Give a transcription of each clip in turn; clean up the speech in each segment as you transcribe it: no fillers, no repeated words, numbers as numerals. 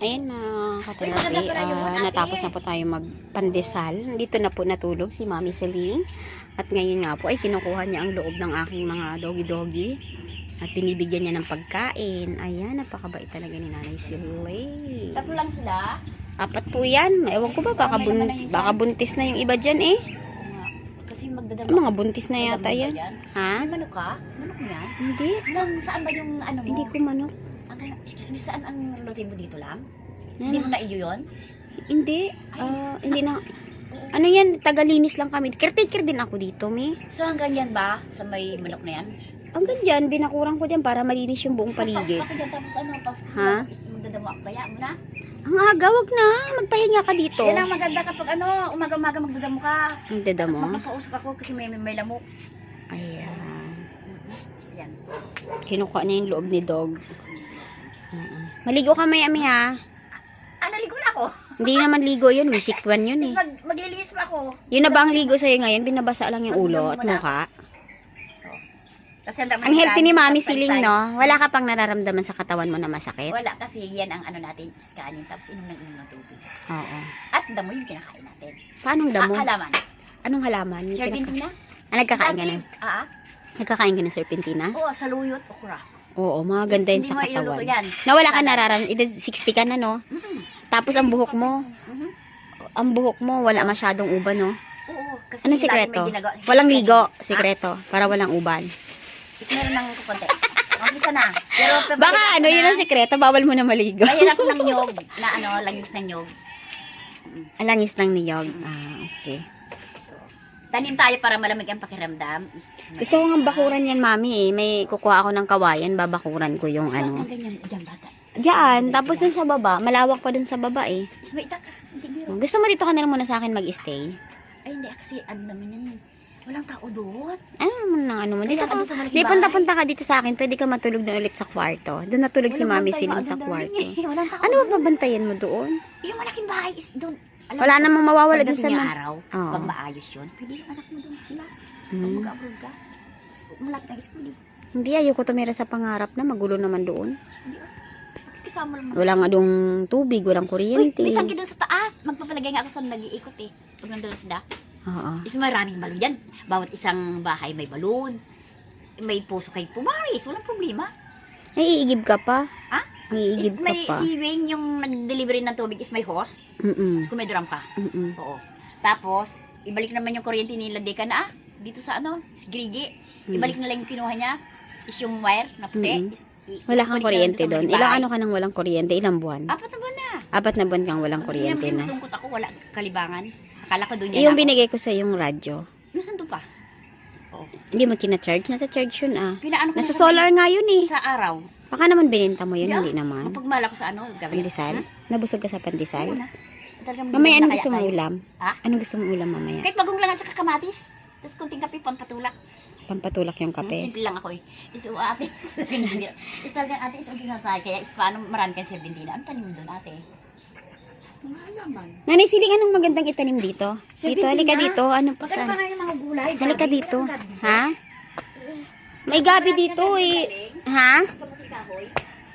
Ayan na, ka-therapy. Natapos na po tayo magpandesal. Dito na po natulog si Mami Celine. At ngayon nga po ay kinukuha niya ang loob ng aking mga doggy-doggy. At binibigyan niya ng pagkain. Ayan, napakabait talaga ni Nanay Celine. Tatlo lang sila. 4 po yan. Ewan ko ba, baka buntis na yung iba dyan eh. Kasi magdadama. Mga buntis na yata yan. Ha? May manok ka? Manok mo yan? Hindi. Saan ba yung ano mo? Hindi ko manok. Excuse me, saan ang lutin mo dito lang? Yan. Hindi mo na iyo yun? Hindi. Hindi na. Ano yan? Tagalinis lang kami. Caretaker din ako dito, mi. So hanggang yan ba? Sa may manok na yan? Hanggang dyan, binakurang ko dyan para malinis yung buong paligid. Ako dyan, tapos ano? Ha? Magdadamo ako kaya mo na? Ang aga, wag na. Magpahinga ka dito. Yan ang maganda kapag ano, umaga-umaga magdadamo ka. Magdadamo? Makapausok ako kasi may lamok. Ayan. Yan. Kinukuha niya yung loob ni dog. Maligo ka may ami ha. Naligo na ako. Hindi naman ligo yun. Wisikwan yun eh. Maglilinis pa ako. Yun na ba ang ligo sa'yo ngayon? Binabasa lang yung ulo at mukha. Kasi Ang healthy ni Mami Celine, no? Wala ka pang nararamdaman sa katawan mo na masakit? Wala kasi yan ang ano natin, scanning tapos inom ng tubig. Oo. At damo yung kinakain natin. Paanong damo? Halaman. Anong halaman? Serpentina? Nagkakain ka na? Nagkakain ka na serpentina? Oo, saluyot, okra. Oo, mga ganda yun sa Hindi mo katawan. iluluto yan. Na wala ka nararamdaman. 60 ka na, no? Tapos ang buhok mo, wala masyadong uban, no? Oo, kasi Anong lagi sikreto? may ginagawa. Walang ligo, sikreto, para walang uban. Is meron ng kukonti. Isa na. Pero Baka ano, yun ang sikreto, bawal mo na maligo. Mahirap ng nyog, na ano, langis ng nyog. Alangis ng niyog. Okay. So, tanim tayo para malamig ang pakiramdam. Gusto ko nga bakuran yan, Mami, eh. May kukuha ako ng kawayan, babakuran ko yung ano. Ganyan, dyan bata. Diyan, tapos dun sa baba, malawak pa dun sa baba eh. Is may itak. Hindi biro. Gusto mo dito ka na lang muna sa akin mag-stay? Ay, hindi. Kasi ano naman yan. Walang tao doon. Ano mo, dito ka. Doon sa malaking Di, bahay. punta-punta ka dito sa akin, pwede ka matulog na ulit sa kwarto. Doon natulog si Mami Celine sa kwarto. Walang tao. Ano ba babantayan mo doon? Yung malaking bahay is doon. Wala namang mawawala dun sa mga mga... araw. Oo. Pag maayos yun, pwede yung anak mo doon sila. Pag mag-abroad ka. Malapit ang school eh. Hindi, ayoko tumira sa pangarap na magulo naman doon. Hindi kasama lang. Wala nga dong tubig, walang kuryente. May tangki doon sa taas. Magpapalagay nga ako sa nag-iikot eh. Pag nandun sila. Oo. Is maraming balon yan. Bawat isang bahay may balon. May puso kay pumaris. Walang problema. Ay, iigib ka pa. Ha? Iigib Is ka may pa. si Wayne yung nag-delivery ng tubig is may horse. Kung may drum pa. Oo. Tapos, ibalik naman yung kuryente nila deka na dito sa ano, is Grigi. Ibalik na lang yung kinuha niya. Is yung wire na puti. Wala kang kuryente doon. Ilang ano ka nang walang kuryente? Ilang buwan? 4 na buwan na. 4 na buwan kang walang kuryente na. Tungkot ako, wala kalibangan. Akala ko doon Yung binigay ko sa yung radyo. Nasaan to pa? Oo. Hindi mo tina-charge? Nasa charge yun ah. Pinaano ko Nasa na solar nga yun eh. sa araw. Baka naman bininta mo yun, Yeah. hindi naman. Mapagmala ko sa ano, gawin. Pandesal? Nabusog ka sa pandesal? Oo na. Talagang Mamaya bibigyan anong na gusto kaya mong tayo. ulam? Ha? Anong gusto mong ulam mamaya? Kahit bagong lang at saka kamatis. Tapos kunting kape, pampatulak. Pampatulak yung kape. Simple lang ako eh. Is ate, is talagang ate, is okay na tayo. Kaya is paano marami kang serbentina. Ano tanim doon ate? Naman. Nanay Siling, anong magandang itanim dito? Dito, halika dito. Ano pa Magkano saan? pa nga yung mga gulay? Halika dito. Ha? May gabi dito eh. Ha?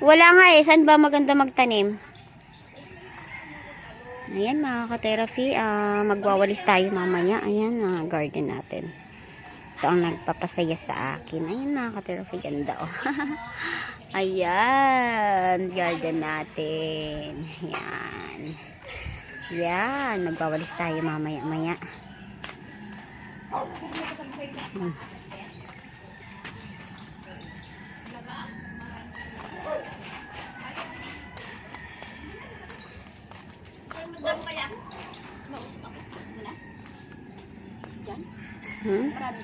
Wala nga eh. Saan ba maganda magtanim? Ayan mga ka-therapy. Magwawalis tayo mamaya. Ayan ang garden natin. Ito ang nagpapasaya sa akin. Ayan mga ka-therapy. Ganda oh. Ayan. Garden natin. Ayan. Yan. Magwawalis tayo mamaya-maya.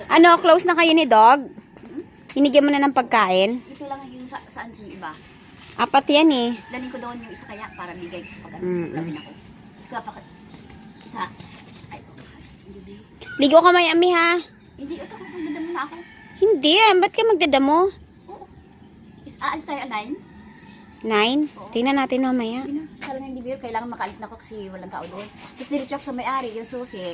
Ano, close na kayo ni Dog? Hinigyan mo na ng pagkain? Ito lang yung saan sa iba. 4 yan eh. Dalhin ko doon yung isa kaya para bigay ko pag labin ako. Is ka pa isa. Ay, Ligo ka may ami ha? hindi ito kung magdadamo na ako. Hindi ba't ka magdadamo? Oo. Is aalis tayo alain? 9? Oo. Tingnan natin mamaya. Sabi ng DBR, kailangan makaalis na ako kasi walang tao doon. Tapos diretso ako sa may-ari, yung susi.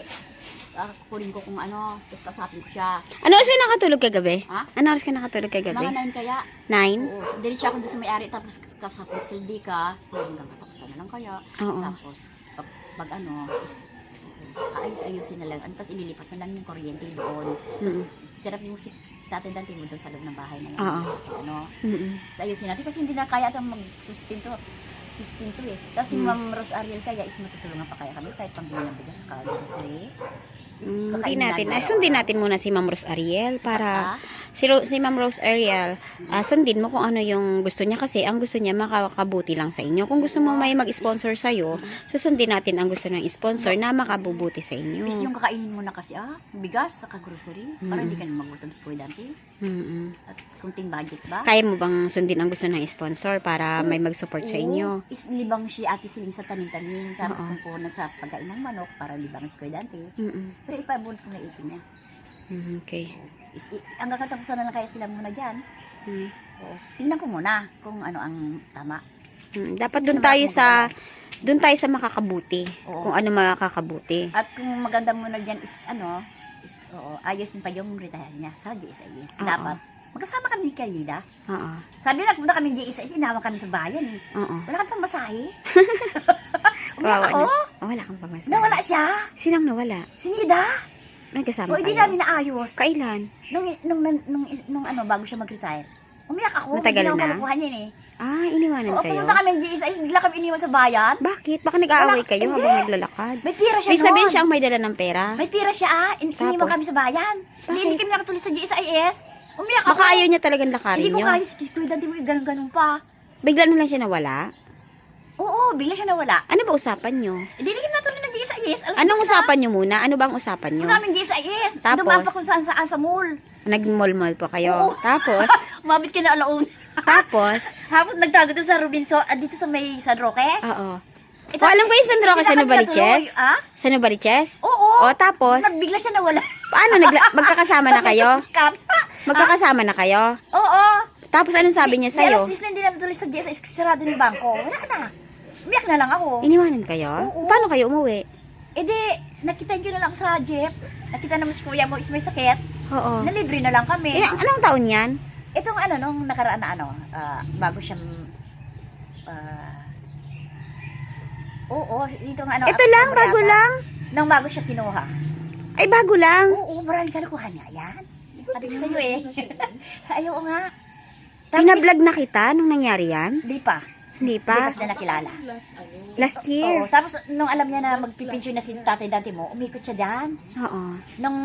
Kukunin ko kung ano, tapos kasapin ko siya. Ano oras ka nakatulog kagabi? Ha? Ano oras ka nakatulog kagabi? Mga 9 kaya. 9? Oo. Diretso ako doon sa may-ari, tapos kasapin ko sildi ka. Hanggang katapusan na lang kaya. Oo. Tapos, pag ano, ayos-ayusin na lang. Tapos ililipat na lang yung kuryente doon. Tapos, therapy mo si tatay dante mo doon sa loob ng bahay na lang. Oo. Ano, Mm-mm. tapos ayusin natin kasi hindi na kaya itong mag-sustento eh. Tapos si Ma'am Rose Ariel kaya is matutulungan pa kaya kami kahit pangbili ng bigas sa grocery. Hindi natin. Sundin natin muna si Ma'am Rose Ariel para si Ma'am Rose Ariel, sundin mo kung ano yung gusto niya kasi ang gusto niya makakabuti lang sa inyo. Kung gusto mo may mag-sponsor sa iyo, susundin natin ang gusto ng sponsor na makabubuti sa inyo. Is yung kakainin mo na kasi bigas sa grocery para hindi ka na magutom sa dante. At kunting budget ba? Kaya mo bang sundin ang gusto ng sponsor para may mag-support sa inyo? Is libang si Ate Siling sa tanim-tanim tapos kung na sa pagkain ng manok para libang si Kuya Dante. Pero ipabunot ko na ipin niya. Okay. Ang kakatapusan na lang kaya sila muna dyan. Tingnan ko muna kung ano ang tama. Dapat doon tayo sa makakabuti. Oo. Kung ano makakabuti. At kung maganda muna dyan is ayusin pa yung retire niya sa GSIS. Oo. Dapat magkasama kami ni Kayida. Oo. Sabi na punta kami GSIS, inawa kami sa bayan eh. Oo. Wala kang pamasahe. Wawa Ako? na. Wala kang pamasahe. Nawala siya. Sinang nawala? Sinida. Nagkasama O hindi kayo? namin naayos. Kailan? Nung bago siya mag-retire. Umiyak ako. Matagal hindi na? ako nakuha niya eh. Iniwanan Oo, kayo? pumunta kami ng GSIS, bigla kami iniwan sa bayan. Bakit? Baka nag-aaway Wala, kayo hindi. habang naglalakad? May pira siya May sabihin noon. siya ang may dala ng pera? May pira siya iniwan Tapos? kami sa bayan. Hindi kami nakatuloy sa GSIS. Umiyak ako. Baka ayaw niya talagang lakarin Hindi ko nyo. kaya si Kuya Dante mo ganun-ganun pa. Bigla na lang siya nawala? Oo, bigla siya nawala. Ano ba usapan nyo? Hindi kami natuloy ng GSIS. Anong usapan nyo muna? Ano bang usapan nyo? Ang aming GSIS. Tapos? Dumaan pa kung saan sa mall. Nag-mall-mall po kayo. Oo. Tapos? Mabit ka na alaon. Tapos? Tapos nagtago doon sa Robinson, dito sa may San Roque. Oo. Alam ko yung San Roque sa Novaliches? Sa Novaliches? Oo. O, tapos? Nagbigla siya nawala. Paano? Magkakasama na kayo? Magkakasama na kayo? Oo. Tapos anong sabi niya sa'yo? Alas 10 na hindi namin tuloy sa GSIS kasi sarado ng bangko. Wala na. Umiyak na lang ako. Iniwanan kayo? Oo. Paano kayo umuwi? Eh di, nakita nyo na lang sa jeep. Nakita naman si kuya mo is may sakit. Oo. Nalibre na lang kami. Anong taon yan? Itong nung nakaraan na bago siyang, itong Ito lang, bago lang. Nang bago siya kinuha. Ay, bago lang. Oo, marami ka nakuha niya. Yan. Sabi ko sa'yo eh. Ayaw nga. Pinablog na kita nung nangyari yan? Hindi pa. Hindi Hindi pa. pa sila nakilala. Last year. Oo, tapos nung alam niya na magpipinture na si tatay dati mo, umikot siya dyan. Oo. Nung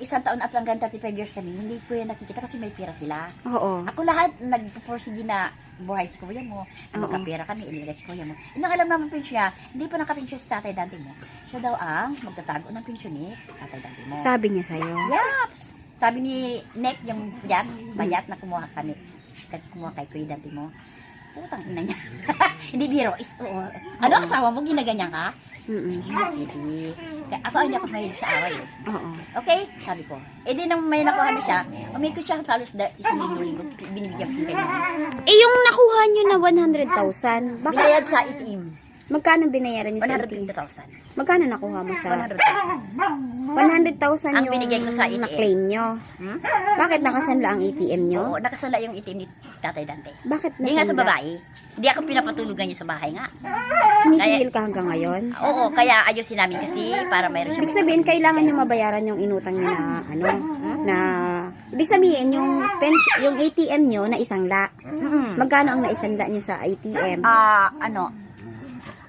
isang taon at hanggang 35 years kami, hindi ko yan nakikita kasi may pira sila. Oo. Ako lahat, nag-forsige na buhay si kuya mo, magkapira kami, ilagay si kuya mo. Inang alam naman pensyon siya, hindi pa nakapinsyon si tatay dati mo. Siya daw ang magtatago ng pensyon ni tatay dati mo. Sabi niya sa'yo. Yaps! Sabi ni Nick, yung bayat na kumuha kami, kumuha kay kuya dati mo. Putang ina niya. Hindi biro. Ano asawa mo? Ginaganyan ka? Hindi. Ako hindi ako mahilig sa away eh. Oo. Okay? Sabi ko. Eh di nang may nakuha na siya, umikot siya halos isang linggo, binibigyan ko kayo. Yung nakuha nyo na 100,000, baka Binayad sa ATM. magkano binayaran nyo sa ATM? 150,000. Magkano nakuha mo sa 100,000. 100,000 Ang yung binigay ko sa ATM. na-claim nyo? Bakit nakasanla ang ATM nyo? Oo, nakasala yung ATM ni Tatay Dante. Bakit Hindi nga sa nasanla? babae. Hindi ako pinapatulugan niya sa bahay nga. Sinisingil ka hanggang ngayon? Oo, kaya ayusin namin kasi para mayroon Ibig sabihin, kailangan nyo mabayaran yung inutang nyo na, ibig sabihin, yung ATM nyo na isangla. Magkano ang naisanla nyo sa ATM?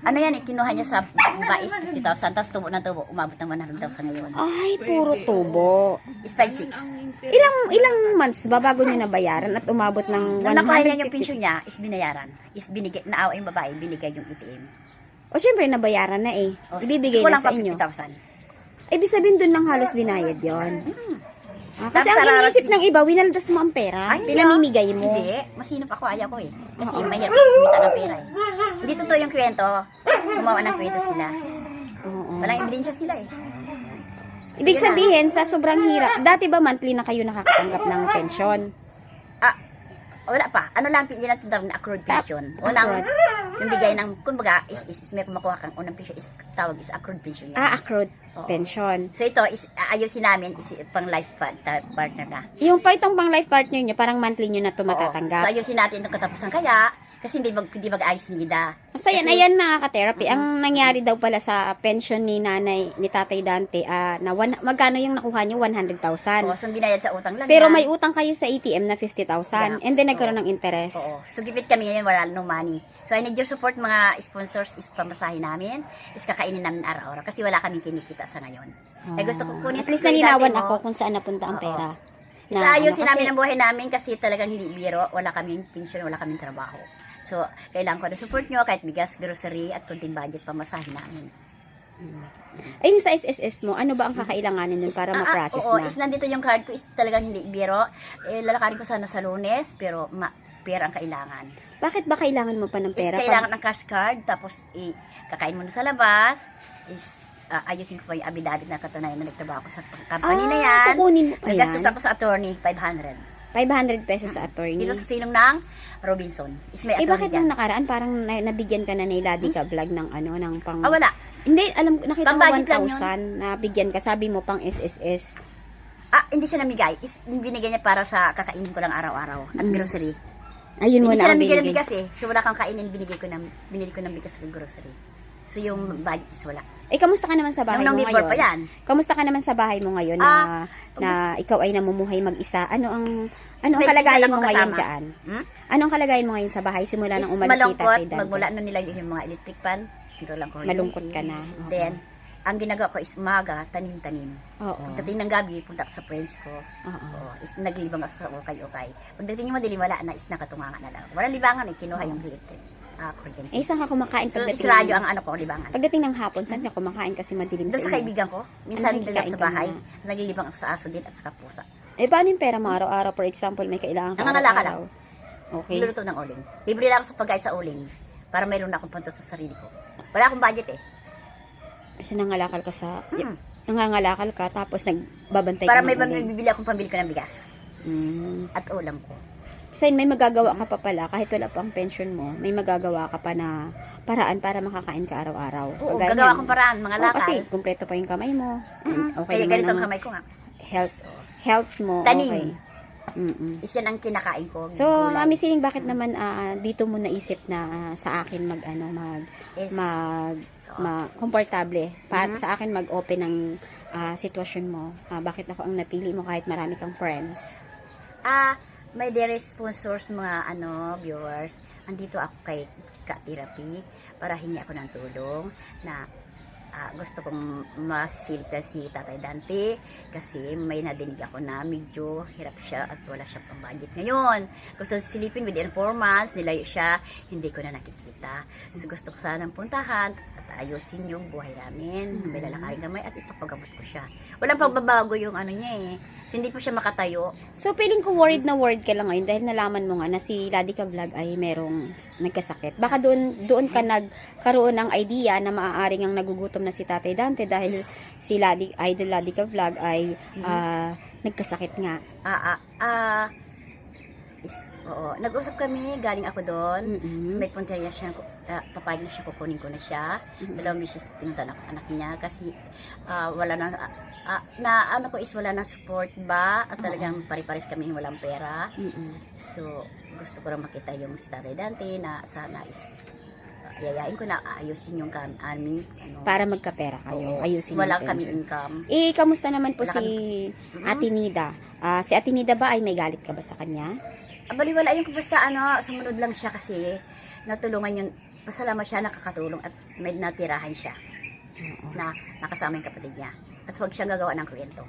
Ano yan, kinuha niya sa bais 50,000, tapos tubo na tubo, umabot ng 100,000 ngayon. Ay, puro tubo. Is 5,600. Ilang months ba bago nyo nabayaran at umabot ng Nung nakuha niya yung 150? pensyon niya, is binayaran. Is binigay, naawa yung babae, binigay yung ATM. O syempre, nabayaran na eh. O, Ibibigay kulang na sa pa inyo. 50,000. Ibig sabihin doon lang halos binayad yon. Kasi Tapos ang sararas- iniisip ng iba, winaldas mo ang pera. Ay, Pinamimigay mo. Hindi, masinop ako, ayaw ko eh. Kasi mahirap kumita ng pera eh. Hindi totoo yung kwento, gumawa ng kwento sila. Oo. Walang ebidensya sila eh. Ibig Sige na. sabihin, sa sobrang hirap, dati ba monthly na kayo nakakatanggap ng pensyon? Wala pa. Ano lang, hindi natin tawag na accrued pension. Unang, yung bigay ng, kumbaga, is may kumakuha kang unang pension, is tawag is accrued pension. Accrued Oo. pension. So ito, is ayusin namin, is pang life partner na. Yung pa itong pang life partner nyo, parang monthly nyo na ito Oo. matatanggap. So ayusin natin itong katapusan kaya, kasi hindi mag-ayos ni Ida. So, ayan mga ka-therapy. Ang nangyari daw pala sa pension ni nanay, ni Tatay Dante, magkano yung nakuha niyo? 100,000. Oo, so binayad sa utang lang Pero yan. may utang kayo sa ATM na 50,000. And then, nagkaroon ng interest. Oo. So, gipit kami ngayon, wala no money. So, I need your support, mga sponsors, is pamasahin namin, is kakainin namin araw-araw, kasi wala kaming kinikita sa ngayon. Eh, gusto ko kunin At least sa nalinawan mo. ako kung saan napunta ang Oo. pera. Isa ayusin kasi- namin ang buhay namin kasi talagang hindi biro, wala kaming pension, wala kaming trabaho. So, kailangan ko na support nyo, kahit bigas, grocery, at kunting budget, pamasahin namin. Ayun sa SSS mo, ano ba ang kakailanganin nun para ma-process oo, na? is nandito yung card ko, is talagang hindi biro. Lalakarin ko sana sa Lunes, pero pera ang kailangan. Bakit ba kailangan mo pa ng pera? Is kailangan ng cash card, tapos kakain mo na sa labas, is ayusin ko pa yung abidabit na katunayan na nagtrabaho ko sa company na yan. Kukunin mo pa yan. Nagastos ako sa attorney, 500. 500 pesos sa attorney. Dito sa silong ng Robinson. Is may attorney bakit nung dyan. nakaraan parang nabigyan ka na ni Ladika Vlog ng ng pang... Wala. Hindi, nakita ko Pang-budget lang 1,000 na bigyan ka. Sabi mo pang SSS. Hindi siya namigay. Is binigay niya para sa kakainin ko lang araw-araw at grocery. Ayun mo Hindi na siya ang namigay ng binigay. bigas So wala kang kainin, binili ko ng bigas sa grocery. So yung budget is wala. Kamusta ka naman sa bahay Yung mo nung ngayon? pa yan. Kamusta ka naman sa bahay mo ngayon na ikaw ay namumuhay mag-isa? Ano ang kalagayan mo ngayon dyan? Anong kalagayan mo ngayon sa bahay simula nang umalis si Malungkot, Tatay Dante? magmula na nila yung mga electric pan. Ito lang ko. Malungkot ka na. Then, ang ginagawa ko is umaga, tanim-tanim. Oo. Pagdating ng gabi, punta ako sa friends ko. Oo. Is naglibang ako sa ukay-ukay. Pagdating yung madilim, wala na, is nakatungangan na lang. Walang libangan kinuha yung electric. Kuryente. Saan ka kumakain So, is pagdating? radyo ang libangan. Pagdating ng hapon, saan ka kumakain kasi madilim Doon sa inyo? kaibigan ko, minsan Ano, din kikain sa ka bahay, muna? naglilibang ako sa aso din at saka pusa. Paano yung pera mo araw-araw? For example, may kailangan ka Nangangalaka araw-araw. Okay. Luluto ng uling. Libre lang ako sa pagkain sa uling para mayroon na akong punto sa sarili ko. Wala akong budget Kasi nangalakal ka sa... Mm. Nangangalakal ka, tapos nagbabantay Para ka may ng uling. bibili akong pambili ko ng bigas at ulam ko. Kasi may magagawa ka pa pala, kahit wala pang pension mo, may magagawa ka pa na paraan para makakain ka araw-araw. Oo, Kagaya gagawa niyan. akong paraan, mga lakal. Kasi kumpleto pa yung kamay mo. Okay Kaya naman ganito ang ang kamay ko nga. health mo. Tanim. Okay. Is yan ang kinakain ko. So, gulay. Mami Siling, bakit naman dito mo naisip na sa akin Is- komportable para sa akin mag-open ng sitwasyon mo? Bakit ako ang napili mo kahit marami kang friends? May dear sponsors, mga viewers. Andito ako kay Ka-Therapy para hingi ako ng tulong na gusto kong masilta si Tatay Dante kasi may nadinig ako na medyo hirap siya at wala siya pang budget ngayon. Gusto silipin within 4 months, nilayo siya, hindi ko na nakikita. So gusto ko sanang puntahan at ayusin yung buhay namin. May lalakarin kamay at ipapagamot ko siya. Walang pagbabago yung niya So hindi po siya makatayo. So, feeling ko worried ka lang ngayon dahil nalaman mo nga na si Ladika Vlog ay merong nagkasakit. Baka doon ka nagkaroon ng idea na maaaring ang nagugutom na si Tatay Dante dahil si Idol Ladika Vlog ay nagkasakit nga. Oo. Nag-usap kami, galing ako doon. Mm-mm. May punteriya siya, papayag na siya, kukunin ko na siya. Dalawang beses pinunta na ako anak niya kasi wala na, wala na support ba? At talagang pare-pares kami walang pera. So, gusto ko lang makita yung si Tatay Dante na sana is yayain ko na ayusin yung aming Para magkapera kayo. Oo. Ayusin yung Wala kami pension. income. Kamusta naman po Wala si Ate Nida? Si Ate Nida ba ay may galit ka ba sa kanya? Baliwala yung basta sumunod lang siya kasi natulungan yung pasalamat siya, nakakatulong at may natirahan siya na nakasama yung kapatid niya. At huwag siyang gagawa ng kwento.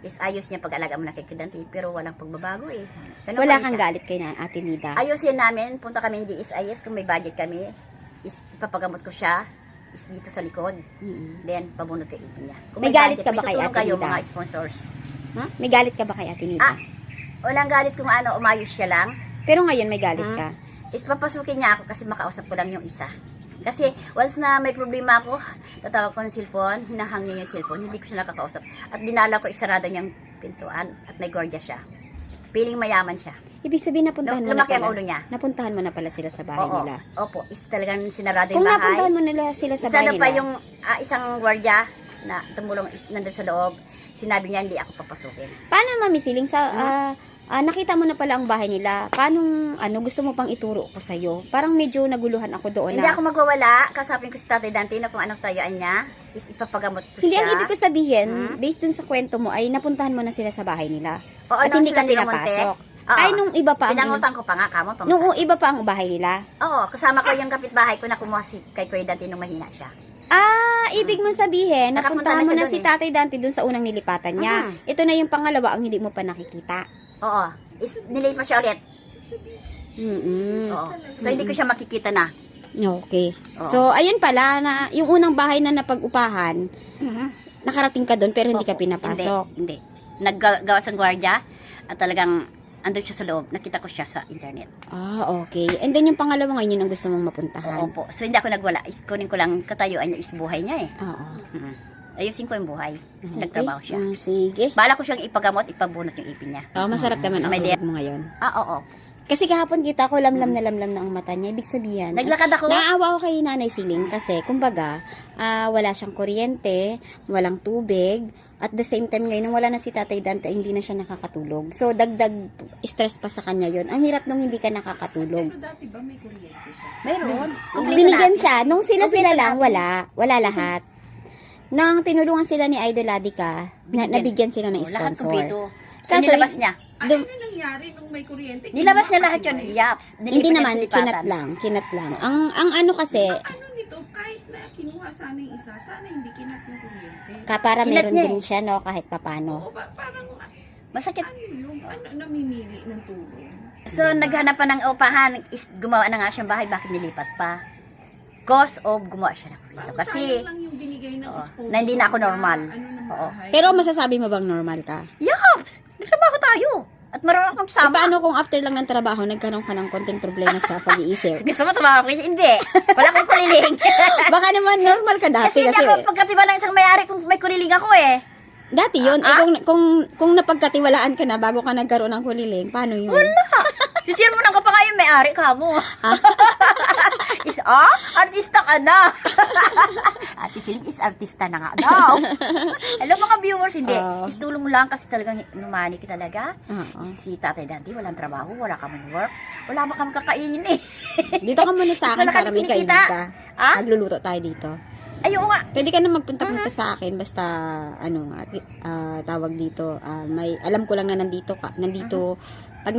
Is ayos niya pag-alaga mo na kay Dante pero walang pagbabago Ganun Wala pa rin kang siya. galit kay Ate Nida? Ayusin namin, punta kami ng DSIS kung may budget kami. Is papagamot ko siya is dito sa likod. Then pabunod kay ipin niya. Kung May galit budget, ka ba may kay tutulong Ate kayo Nida? mga sponsors. May galit ka ba kay Ate Nida? Walang galit kung umayos siya lang. Pero ngayon may galit ka. Is papasukin niya ako kasi makausap ko lang yung isa. Kasi once na may problema ako, tatawag ko ng cellphone, hinahang niya yung cellphone, hindi ko siya nakakausap. At dinala ko isarado niyang pintuan at may gwardiya siya. Piling mayaman siya. Ibig sabihin napuntahan mo na Lumaki ang pala. ulo niya. Napuntahan mo na pala sila sa bahay Oo. nila. Opo, is talagang sinarado yung Kung bahay. napuntahan mo nila sila sa bahay Istada pa nila. yung isang gwardiya na tumulong nandun sa loob. Sinabi niya, hindi ako papasukin. Paano, Mami Siling, nakita mo na pala ang bahay nila. Paano, gusto mo pang ituro ko sa'yo? Parang medyo naguluhan ako doon Hindi ako magwawala. Kasapin ko si Tatay Dante na kung anong tayuan niya, is ipapagamot ko Hindi, siya. ang ibig ko sabihin, based dun sa kwento mo, ay napuntahan mo na sila sa bahay nila. Oo, At nung hindi ka sila nilamonte. pinapasok. Oo. Ay, nung iba pa ang... Pinangutan ko pa nga, kamo. Nung iba pa ang bahay nila. Oo, kasama ko yung kapitbahay ko na kumuha si kay Kuya Dante nung mahina siya. Ibig mong sabihin, Nakapunta napuntahan na mo siya na dun si Tatay Dante dun sa unang nilipatan niya. Ito na yung pangalawa, ang hindi mo pa nakikita. Oo, nilipat siya ulit. Oo. So, hindi ko siya makikita na. Okay. Oo. So, ayun pala, na, yung unang bahay na napag-upahan, nakarating ka doon pero hindi ka Opo, pinapasok. Hindi. Naggawa sa gwardiya at talagang andun siya sa loob. Nakita ko siya sa internet. Okay. And then yung pangalawa ngayon, yun ang gusto mong mapuntahan. Oo po. So, hindi ako nagwala. Kunin ko lang katayuan niya is buhay niya eh. Oo. Ayusin ko yung buhay. Kasi Okay. nagtrabaho siya. Sige. Bala ko siyang ipagamot, ipabunot yung ipin niya. Masarap naman ang May tulog mo ngayon. Oo. Kasi kahapon kita ko lamlam na ang mata niya. Ibig sabihin, Naglakad ako. naaawa ko kay Nanay Siling kasi kumbaga, wala siyang kuryente, walang tubig, at the same time ngayon, nung wala na si Tatay Dante, hindi na siya nakakatulog. So, dagdag stress pa sa kanya yon. Ang hirap nung hindi ka nakakatulog. Pero dati ba may kuryente siya? Mayroon. Binigyan siya. Nung sila Kompleto lang, natin. wala lahat. Nang tinulungan sila ni Idol Adika, nabigyan sila ng Lahat sponsor. kumpleto. Kaso, So, nilabas niya. Ano nangyari nung may kuryente? Nilabas niya Kinuha lahat ba yun. yun? Yaps. Hindi naman, kinat lang. Ang ano kasi, Ano nito, kahit na kinuha sana yung isa, sana hindi kinat yung kuryente. para Kinat meron niya din siya, no, kahit papano. Oo, parang Masakit. ano yung namimili ng tulong. So, naghanap pa ng upahan. Gumawa na nga siyang bahay. Bakit nilipat pa? Cause of gumawa siya ng kuryente. Parang Kasi, sayang lang yung binigay ng oo, sponsor na hindi na ako normal. Ano ng Oo. bahay. Pero masasabi mo bang normal ka? yaps! Nagtrabaho tayo. At marunong akong E sama. paano kung after lang ng trabaho, nagkaroon ka ng konting problema sa pag-iisip? Gusto mo tumawa ko? Hindi. Wala akong kuliling. Baka naman normal ka dati Kasi hindi kasi, ako pagkatiba ng isang may-ari kung may kuliling ako eh. dati yun. Kung napagkatiwalaan ka na bago ka nagkaroon ng kuliling, paano yun? Sisir mo nang ka pa nga yung may-ari ka mo. Artista ka na. Ate Siling is artista na nga daw. Hello mga viewers, hindi. Istulong lang kasi talagang numani ka talaga. Oo. Si Tatay Dante, walang trabaho, wala kang work, wala mo kang kakainin eh. Dito ka muna sa akin Wala para kang may kinikita. kainita. Ah? Magluluto tayo dito. Ayun nga. Pwede ka na magpunta-punta sa akin basta tawag dito. May alam ko lang na nandito pag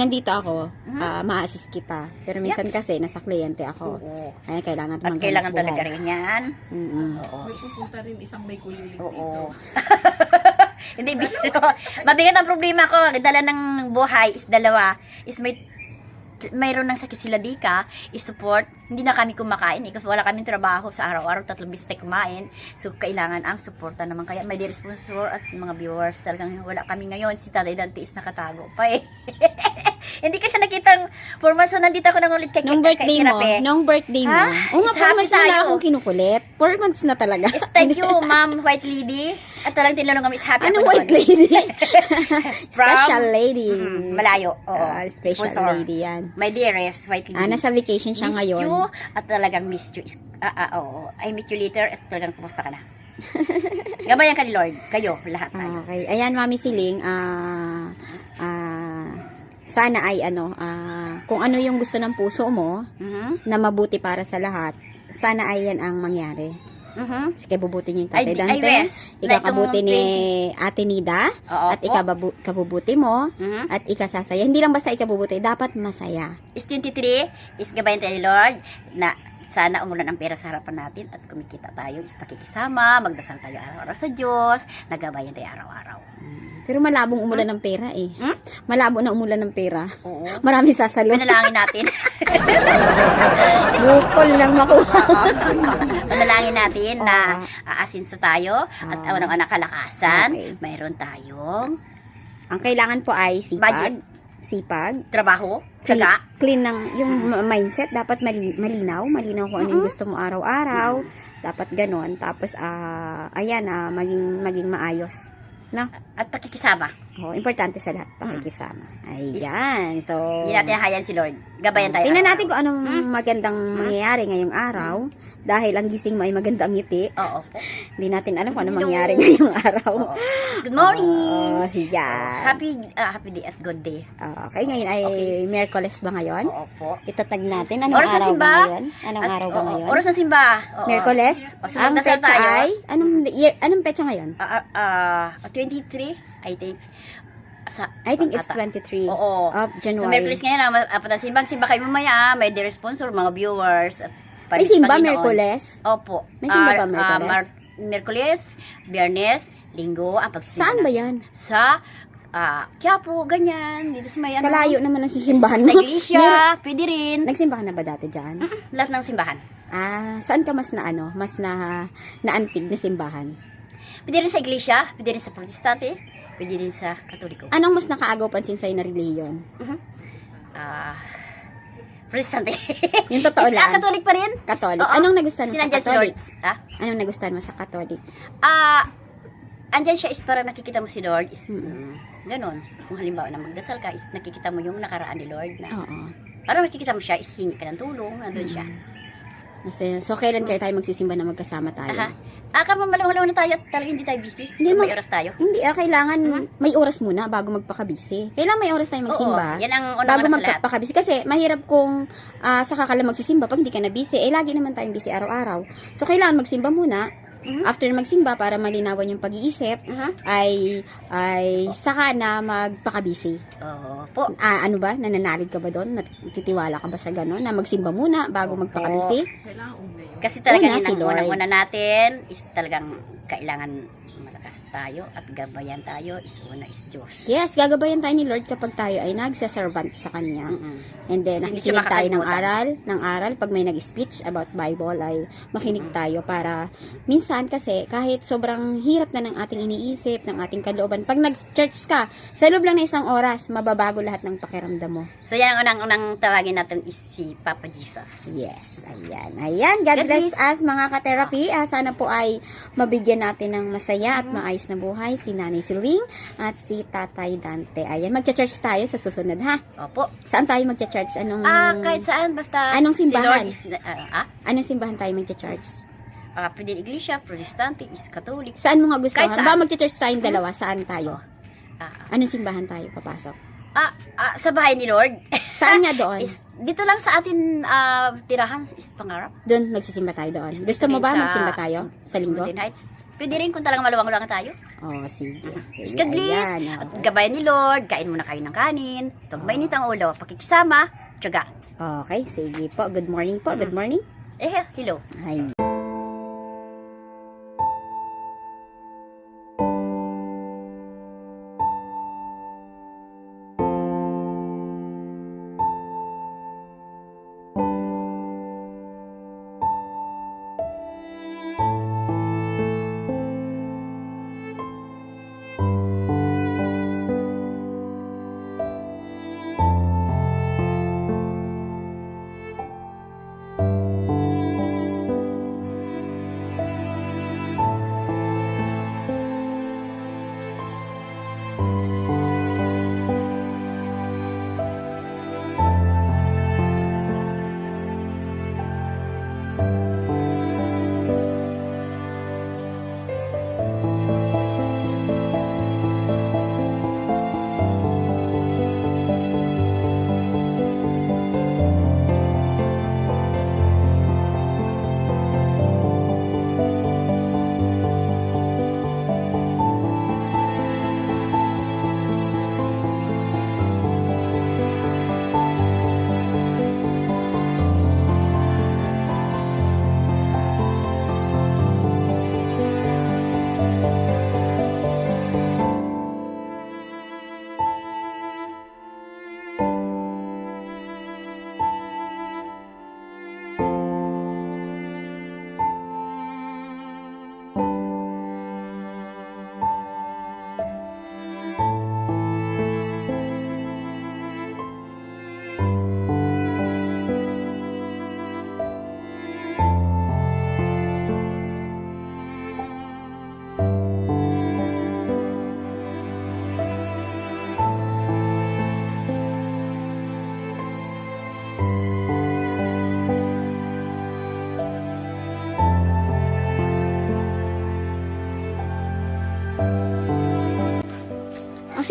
nandito ako, ma-assist kita. Pero minsan kasi nasa kliyente ako. Ay kailangan At kailangan talaga rin yan. Oo. May pupunta rin isang may kuliling Oo. dito. Hindi, biro. Mabigat ang problema ko. Dala ng buhay is dalawa. Is mayroon ng sakit sila dika, is-support. Hindi na kami kumakain. Kasi wala kaming trabaho sa araw-araw. 3 beses tayo kumain. So, kailangan ang supporta naman. Kaya may dear sponsor at mga viewers. Talagang wala kami ngayon. Si Tatay Dante is nakatago pa eh. Hindi kasi nakitang 4 months. So, nandito ako nang ulit kay Nung birthday mo, Ha? Oo nga, Is 4 happy months mo na tayo. akong kinukulit. 4 months na talaga. Is thank you, Ma'am White Lady. At talagang tinulungan kami is happy Anong ako white doon. lady? From- Special lady. Malayo. Oo. Special Sponsor. lady yan. My dearest White Lady. Nasa vacation siya Miss ngayon. you at talagang miss you. Oo. I meet you later at talagang kumusta ka na. Gabayan ka ni Lord. Kayo, lahat tayo. Okay. Ayan, Mami Siling, sana ay kung ano yung gusto ng puso mo na mabuti para sa lahat, sana ay yan ang mangyari. Kasi kabubuti niyo yung Tatay Dante, wish. ikakabuti Like ni Ate Nida, Oo at po. ikabubuti mo, at ikasasaya. Hindi lang basta ikabubuti, dapat masaya. Is 23 is gabayan tayo ni Lord na sana umulan ang pera sa harapan natin at kumikita tayo is pakikisama, magdasal tayo araw-araw sa Diyos, nagabayan tayo araw-araw. Pero malabong umulan ng pera eh. Malabo na umulan ng pera. Oo. Marami sasalo. Manalangin natin. Bukol lang makuha. Manalangin natin na aasinso tayo at walang anak kalakasan. Okay. Mayroon tayong Ang kailangan po ay Budget. sipag, trabaho, tsaga. clean ng yung mindset, dapat malinaw kung ano yung gusto mo araw-araw, dapat ganon, tapos maging maayos, no? At pakikisama. Oh, importante sa lahat, pakikisama. Ayan. So, Hindi natin hayaan si Lord. Gabayan tayo. tingnan natin kung anong magandang mangyayari ngayong araw. Dahil ang gising mo ay magandang ngiti. Oo po. Hindi natin alam kung anong mangyayari ngayong araw. Oo. Good morning. Oh, sige. Happy day at good day. Okay, ngayon ay Miyerkules ba ngayon? Oo po. Itatag natin. Anong Oras na araw simba? ba ngayon? Anong At, araw ba oo, ngayon? Oras na simba. Oo. Miyerkules? O, so Ang magdasal petsa tayo. ay? Anong petsa ngayon? 23, I think. I think it's 23 Oo. of So, January. Miyerkules ngayon, apat na simbang. Simba kayo mamaya, may dear sponsor, mga viewers. At May simba, Panginoon. Miyerkules? Opo. May simba ba Miyerkules? Miyerkules, Biyernes, Linggo, ang pagsisimba. Saan ba yan? Sa Quiapo, ganyan. Dito sa may ano. Kalayo naman ang sisimbahan Sa mo. iglesia, pwede rin. Nagsimba ka na ba dati dyan? Lahat ng simbahan. Saan ka mas naantig na simbahan? Pwede rin sa iglesia, pwede rin sa protestante, pwede rin sa katoliko. Anong mas nakaagaw pansin sa'yo na reliyon? Protestante. Yung totoo lang. Katolik pa rin. Catholic. Oo. Anong nagustuhan mo sa Sinadya si Catholic? Lord. Anong nagustuhan mo sa Catholic? Andyan siya is para nakikita mo si Lord is ganon. Kung halimbawa na magdasal ka is nakikita mo yung nakaraan ni Lord na Oo. para nakikita mo siya is hingi ka ng tulong, nandun siya. So, kailan kayo tayo magsisimba na magkasama tayo? Kama malaw-malaw na tayo at talagang hindi tayo busy. Hindi May mo- oras tayo. Hindi, kailangan may oras muna bago magpakabisi. Kailangan may oras tayo magsimba. Oo, yan ang unang Bago una sa lahat. magpakabisi. Kasi mahirap kung saka ka lang magsisimba pag hindi ka na busy. Lagi naman tayong busy araw-araw. So, kailangan magsimba muna. After magsimba, para malinawan yung pag-iisip, ay saka na magpakabisi. Oo po. Ano ba? Nananalig ka ba doon? Natitiwala ka ba sa gano'n? Na magsimba muna bago magpakabisi? Kailangan una yun. Kasi talaga Una, yun si ang Lord. unang-una natin is talagang kailangan malakas tayo at gabayan tayo is una is Diyos. Yes, gagabayan tayo ni Lord kapag tayo ay nagsaservant sa Kanya. And then, Hindi siya nakikinig tayo ng makakalimutan. aral. Pag may nag-speech about Bible, ay makinig tayo para minsan kasi kahit sobrang hirap na ng ating iniisip, ng ating kalooban, pag nag-church ka, sa loob lang na isang oras, mababago lahat ng pakiramdam mo. So yan ang unang tawagin natin is si Papa Jesus. Yes, ayan. Ayan, God bless us mga ka-therapy. Sana po ay mabigyan natin ng masaya at maayos na buhay si Nanay Siling at si Tatay Dante. Ayan, magcha-church tayo sa susunod ha. Opo. Saan tayo magcha-church? Anong Kahit saan, basta Anong simbahan? si Lord is, anong simbahan tayo magcha-church? pwede iglesia, protestante, is Catholic. Saan mo nga gusto? Kahit Ba saan. magcha-church tayong dalawa? Saan tayo? Anong simbahan tayo papasok? Sa bahay ni Lord. Saan nga doon? Dito lang sa atin tirahan is Pangarap. Doon magsisimba tayo doon. Gusto mo ba Sa magsimba tayo sa linggo? Mountain Heights. Pwede rin kung talagang maluwang-luwang tayo. Oh, sige. Sige, God bless. ayan, At oh. gabayan ni Lord. Kain muna kayo ng kanin. Tug mainit ang ulo. Pakikisama. Tiyaga. Okay, sige po. Good morning po. Good morning. Hello. Ay.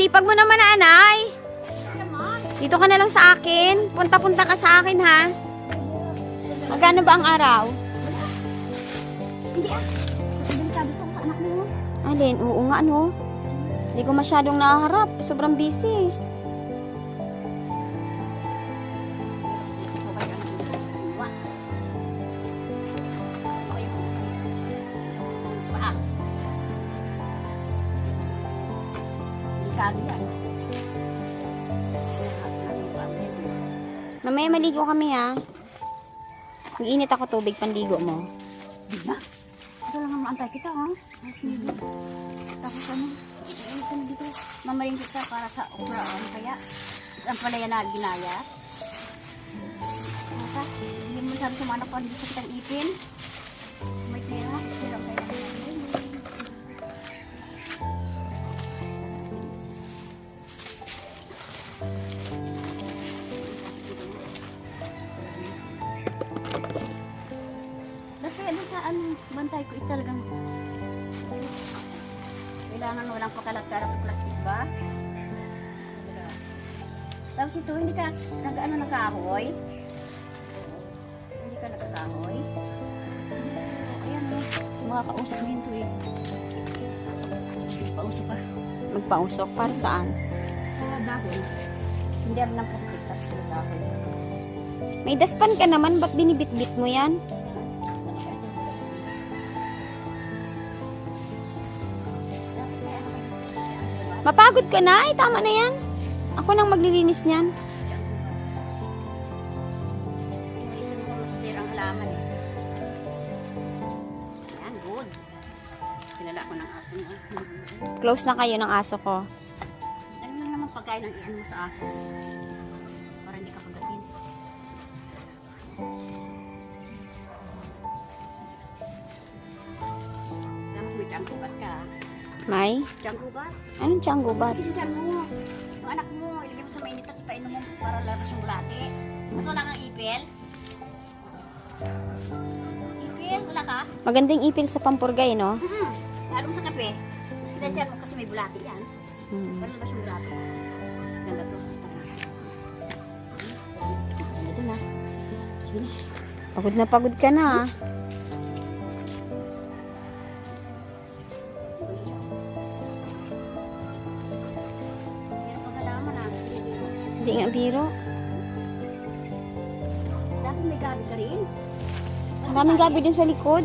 sipag mo naman, anay. Dito ka na lang sa akin. Punta-punta ka sa akin, ha? Magkano ba ang araw? Hindi ah. Sabi ko sa anak mo. Alin, oo nga, ano? Hindi ko masyadong naharap. Sobrang busy. Mamaya maligo kami, ha? Mag-init ako tubig, panligo mo. Ito lang ang antay kita, ha? Tapos ano? Dito. Mamayin kita para sa okra. Kaya, ang palaya na ginaya. Hindi mo sabi sa mga anak ko, hindi sa kitang ipin. May pera. Pera kaya. Bantay ko is talagang kailangan walang pakalat-kalat ng plastic ba? Tapos ito, hindi ka nagkahoy. Hindi ka nagkahoy. Ayan o. Makakausap mo yun to eh. Pausok ka. Magpausok? Para saan? Sa dahon. Sindihan ng plastic tapos sa dahon. May daspan ka naman, ba't binibit-bit mo yan? Mapagod ka na, tama na yan. Ako nang maglilinis niyan. Isa mo masisira ang halaman eh. Ayan, good. Kilala ko ng aso niya. Close na kayo ng aso ko. Ano lang naman pagkain ang iyan mo sa aso? Para hindi ka pagdating. Dapat may tiyanggubat ka. May? Tiyanggubat? Anong tiyanggubat? Pinsan mo. Ang anak mo, ilagay mo sa mainit tapos painom mo para laras yung bulate. Ito lang ang ipil. Ipil, wala ka? Magandang ipil sa pampurgay, no? Alam mo sa kape? Mas kita dyan mo kasi may bulate yan. Para labas yung bulate. Ganda to. Ito na. Pagod ka na, ah. Hindi nga biro. Dati may gabi ka rin. Maraming gabi dun sa likod.